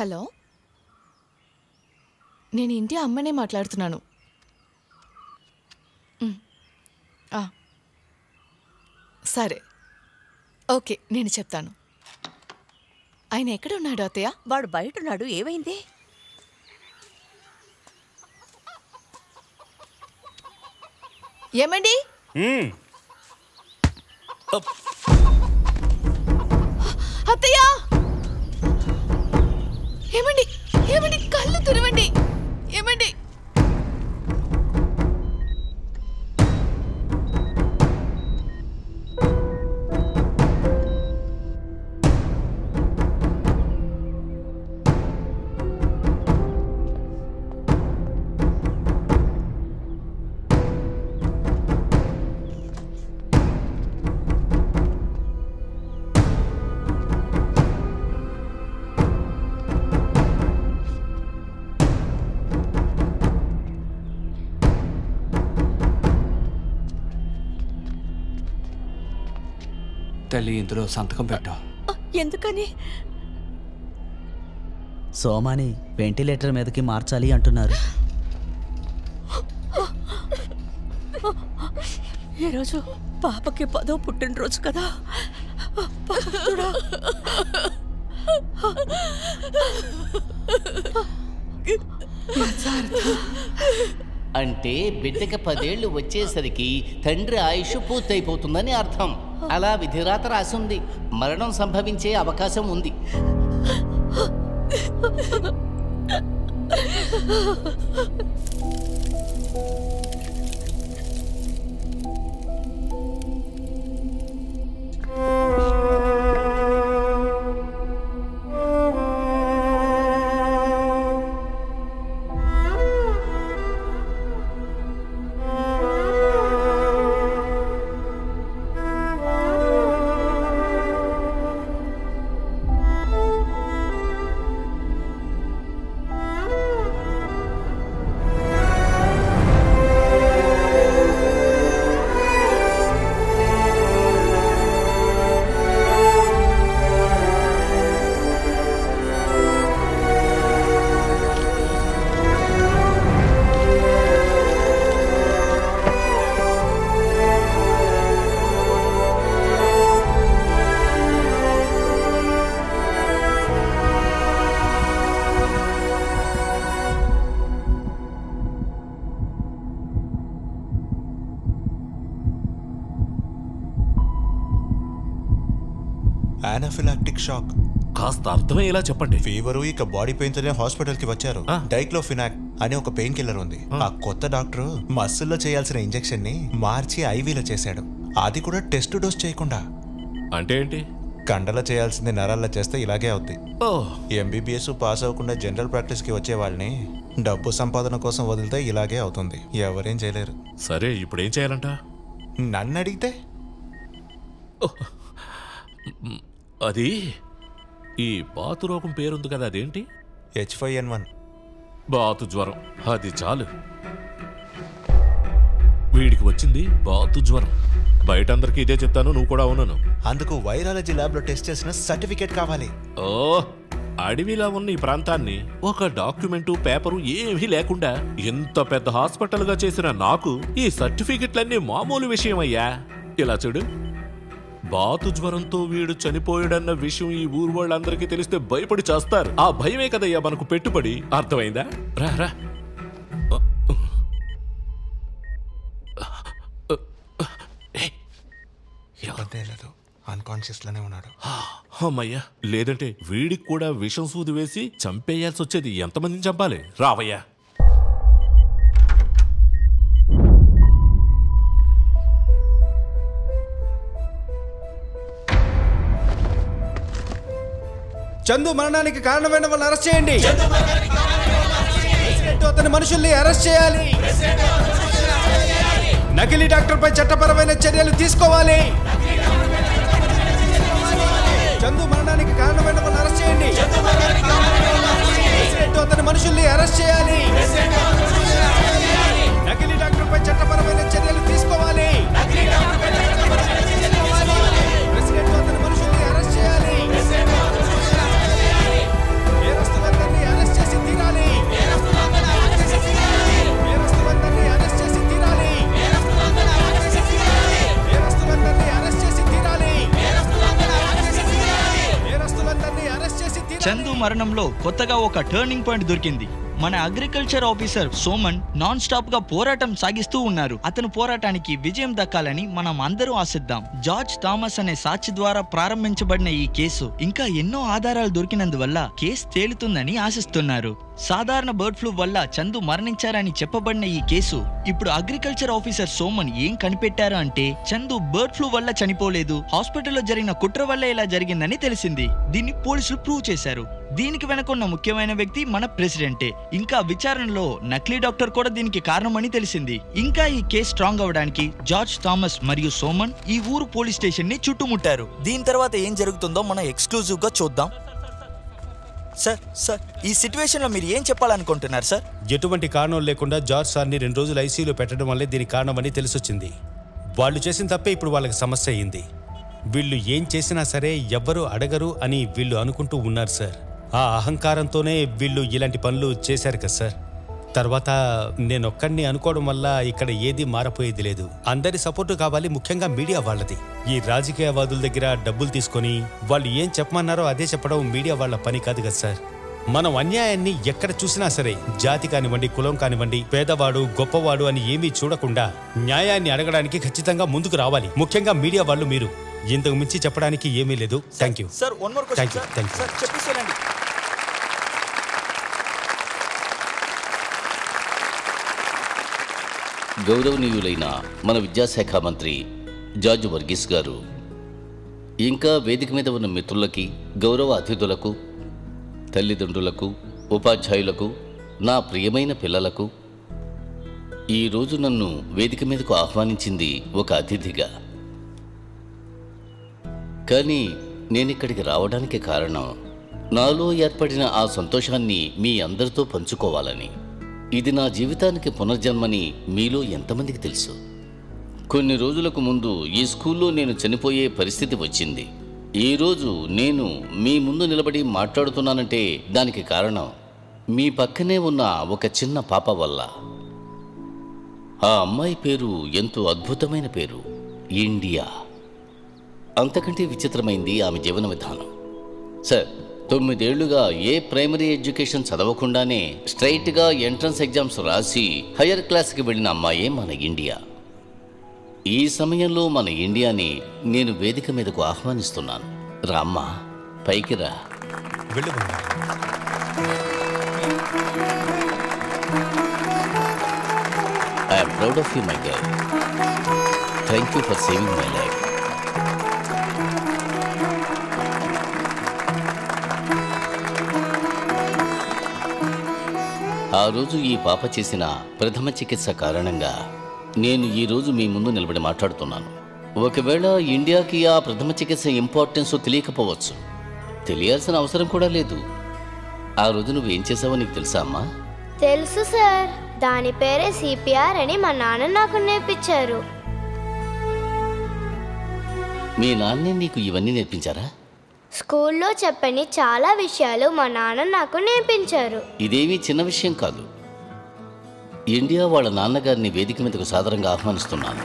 Hello, నేను ఇంటి అమ్మనే మాట్లాడుతున్నాను. సరే, ఓకే, నేను చెప్తాను. ఆయన ఎక్కడ ఉన్నాడు అత్తయ్య? వాడు బయట ఉన్నాడు. ఏమైంది? ఏమండి? అత్తయ్య, ఏమండి? ఏమండి? కళ్ళు తెరవండి. ఏమండి? తల్లి, ఇందులో సంతకం పెట్టు. ఎందుకని? సోమాని వెంటిలేటర్ మీదకి మార్చాలి అంటున్నారు. ఈరోజు పాపకి 10వ పుట్టినరోజు కదా. అంటే బిడ్డకి 10 ఏళ్ళు వచ్చేసరికి తండ్రి ఆయుష్ పూర్తయిపోతుందని అర్థం. అలా విధిరాత రాసింది. మరణం సంభవించే అవకాశం ఉంది. Anaphylactic shock. కాస్త అర్థమయ్యేలా చెప్పండి. ఫీవరు, ఇక బాడీ పెయిన్స్ అనే హాస్పిటల్ కి వచ్చారు. డైక్లోఫినాక్ అనే ఒక పెయిన్ కిల్లర్ ఉంది. ఆ కొత్త డాక్టర్ మస్సుల్లో చేయాల్సిన ఇంజెక్షన్ ని మార్చి ఐవీలో చేశాడు. అది కూడా టెస్ట్ డోస్ చేయకుండా. అంటే ఏంటి? కండలో చేయాల్సింది నరాల్లో చేస్తే ఇలాగే అవుద్ది. ఎంబీబీఎస్ పాస్ అవ్వకుండా జనరల్ ప్రాక్టీస్ కి వచ్చే వాళ్ళని డబ్బు సంపాదన కోసం వదిలితే ఇలాగే అవుతుంది. ఎవరేం చేయలేరు. సరే, ఇప్పుడు ఏం చేయాలంట? నన్ను అడిగితే అది ఈ బాతు రోగం పేరుంది కదా, అదేంటి? H5N1. బాతు జ్వరం. అది చాలు. వీడికి వచ్చింది బాతు జ్వరం. బయట అందరికి ఇదే చెప్తాను, నువ్వు కూడా ఉన్నాను. అందుకు వైరాలజీ ల్యాబ్ లో టెస్ట్ చేసిన సర్టిఫికేట్ కావాలి. ఓ, అడవిలా ఉన్న ఈ ప్రాంతాన్ని ఒక డాక్యుమెంటు, పేపరు ఏమీ లేకుండా ఎంత పెద్ద హాస్పిటల్ గా చేసిన నాకు ఈ సర్టిఫికెట్లన్నీ మామూలు విషయం అయ్యా. ఇలా చూడు, బాతు జ్వరంతో వీడు చనిపోయాడన్న విషయం ఈ ఊరు వాళ్ళందరికీ తెలిస్తే భయపడి చేస్తారు. ఆ భయమే కదయ్యా మనకు పెట్టుబడి. అర్థమైందా? రా రా. అన్కాన్షియస్ లోనే ఉన్నాడు. అమ్మయ్యా, లేదంటే వీడికి కూడా విషం సూది వేసి చంపేయాల్సి వచ్చేది. ఎంతమందిని చంపాలి? రావయ్యా. చందు మరణానికి కారణమైన వాళ్ళని అరెస్ట్ చేయండి. అతని మనుషుల్ని అరెస్ట్ చేయాలి. నకిలీ డాక్టర్ పై చట్టపరమైన చర్యలు తీసుకోవాలి. చందు మరణానికి కారణమైన వాళ్ళని అరెస్ట్ చేయండి. అతని మనుషుల్ని అరెస్ట్ చేయాలి. నకిలీ డాక్టర్ పై చట్టపరమైన చర్యలు తీసుకోవాలి. ప్రెసిడెంట్ అతని మనుషుల్ని అరెస్ట్ చేయాలి. నేరస్తులను చందు మరణంలో కొత్తగా ఒక టర్నింగ్ పాయింట్ దొరికింది. మన agriculture officer Soman non stop గా పోరాటం సాగిస్తూ ఉన్నారు. అతను పోరాటానికి విజయం దక్కాలని మనం అందరూ ఆశిద్దాం. జార్జ్ థామస్ అనే సాక్షి ద్వారా ప్రారంభించబడిన ఈ కేసు ఇంకా ఎన్నో ఆధారాలు దొరికినందువల్ల కేసు తేలుతుందని ఆశిస్తున్నారు. సాధారణ బర్డ్ ఫ్లూ వల్ల చందు మరణించారని చెప్పబడిన ఈ కేసు ఇప్పుడు అగ్రికల్చర్ ఆఫీసర్ సోమన్ ఏం కనిపెట్టారు అంటే చందు బర్డ్ ఫ్లూ వల్ల చనిపోలేదు, హాస్పిటల్లో జరిగిన కుట్ర వల్ల ఇలా జరిగిందని తెలిసింది. దీన్ని పోలీసులు ప్రూవ్ చేశారు. దీనికి వెనకున్న ముఖ్యమైన వ్యక్తి మన ప్రెసిడెంటే. ఇంకా విచారణలో నకిలీ డాక్టర్ కూడా దీనికి కారణమని తెలిసింది. ఇంకా ఈ కేసు స్ట్రాంగ్ అవడానికి జార్జ్ థామస్ మరియు సోమన్ ఈ ఊరు పోలీస్ స్టేషన్ ని చుట్టుముట్టారు. దీని తర్వాత ఏం జరుగుతుందో మనం ఎక్స్క్లూజివ్ గా చూద్దాం. సార్ ఈ సిచ్యువేషన్ లో మీరు ఏం చెప్పాలనుకుంటున్నారు సార్? ఎటువంటి కారణం లేకుండా జార్జ్ సార్ని 2 రోజులు ఐసీయూలో పెట్టడం వల్లే దీనికి కారణమని తెలిసొచ్చింది. వాళ్ళు చేసిన తప్పే ఇప్పుడు వాళ్ళకి సమస్య అయింది. వీళ్ళు ఏం చేసినా సరే ఎవ్వరూ అడగరు అని వీళ్ళు అనుకుంటూ ఉన్నారు సార్. ఆ అహంకారంతోనే వీళ్ళు ఇలాంటి పనులు చేశారు కదా సార్. తర్వాత నేనొక్కడిని అనుకోవడం వల్ల ఇక్కడ ఏది మారపోయేది లేదు. అందరి సపోర్టు కావాలి, ముఖ్యంగా మీడియా వాళ్ళది. ఈ రాజకీయవాదుల దగ్గర డబ్బులు తీసుకొని వాళ్ళు ఏం చెప్పమన్నారో అదే చెప్పడం మీడియా వాళ్ళ పని కాదు కదా సార్. మనం అన్యాయాన్ని ఎక్కడ చూసినా సరే, జాతి కానివ్వండి, కులం కానివ్వండి, పేదవాడు గొప్పవాడు అని ఏమీ చూడకుండా న్యాయాన్ని అడగడానికి ఖచ్చితంగా ముందుకు రావాలి. ముఖ్యంగా మీడియా వాళ్ళు. మీరు ఇంతకు మించి చెప్పడానికి ఏమీ లేదు. Thank you sir. One more question sir. చెప్పేసేయండి. గౌరవనీయులైన మన విద్యాశాఖ మంత్రి జార్జ్ వర్గీస్ గారు, ఇంకా వేదిక మీద ఉన్న మిత్రులకి, గౌరవ అతిథులకు, తల్లిదండ్రులకు, ఉపాధ్యాయులకు, నా ప్రియమైన పిల్లలకు, ఈరోజు నన్ను వేదిక మీదకు ఆహ్వానించింది ఒక అతిథిగా. కానీ నేనిక్కడికి రావడానికి కారణం నాలో ఏర్పడిన ఆ సంతోషాన్ని మీ అందరితో పంచుకోవాలని. ఇది నా జీవితానికి పునర్జన్మని మీలో ఎంతమందికి తెలుసు? కొన్ని రోజులకు ముందు ఈ స్కూల్లో నేను చనిపోయే పరిస్థితి వచ్చింది. ఈరోజు నేను మీ ముందు నిలబడి మాట్లాడుతున్నానంటే దానికి కారణం మీ పక్కనే ఉన్న ఒక చిన్న పాప వల్ల. ఆ అమ్మాయి పేరు ఎంతో అద్భుతమైన పేరు, ఇండియా. అంతకంటే విచిత్రమైంది ఆమె జీవన విధానం. సార్, 9 ఏళ్లుగా ఏ ప్రైమరీ ఎడ్యుకేషన్ చదవకుండానే స్ట్రైట్గా ఎంట్రన్స్ ఎగ్జామ్స్ రాసి హయ్యర్ క్లాస్కి వెళ్ళిన అమ్మాయే మన ఇండియా. ఈ సమయంలో మన ఇండియాని నేను వేదిక మీదకు ఆహ్వానిస్తున్నాను. రామ్మా, పైకి రా. I'm proud of you my girl. Thank you for saving my life. ఆ రోజు ఈ పాప చేసిన ప్రథమ చికిత్స కారణంగా నేను ఈరోజు మీ ముందు నిలబడి మాట్లాడుతున్నాను. ఒకవేళ ఇండియాకి ఆ ప్రథమ చికిత్స ఇంపార్టెన్స్ తెలియకపోవచ్చు, తెలియాల్సిన అవసరం కూడా లేదు. ఆ రోజు నువ్వేం చేసావో నీకు తెలుసా అమ్మా? తెలుసు సార్. దాని పేరే సిపిఆర్ అని మా నాన్న నాకు నేర్పించారు. మీ నాన్నే నీకు ఇవన్నీ నేర్పించారా? స్కూల్లో చెప్పని చాలా విషయాలు మా నాన్న నాకు నేర్పించారు. ఇదేమీ చిన్న విషయం కాదు. ఇండియా వాళ్ళ నాన్నగారిని వేదిక మీదకు సాదరంగా ఆహ్వానిస్తున్నాను.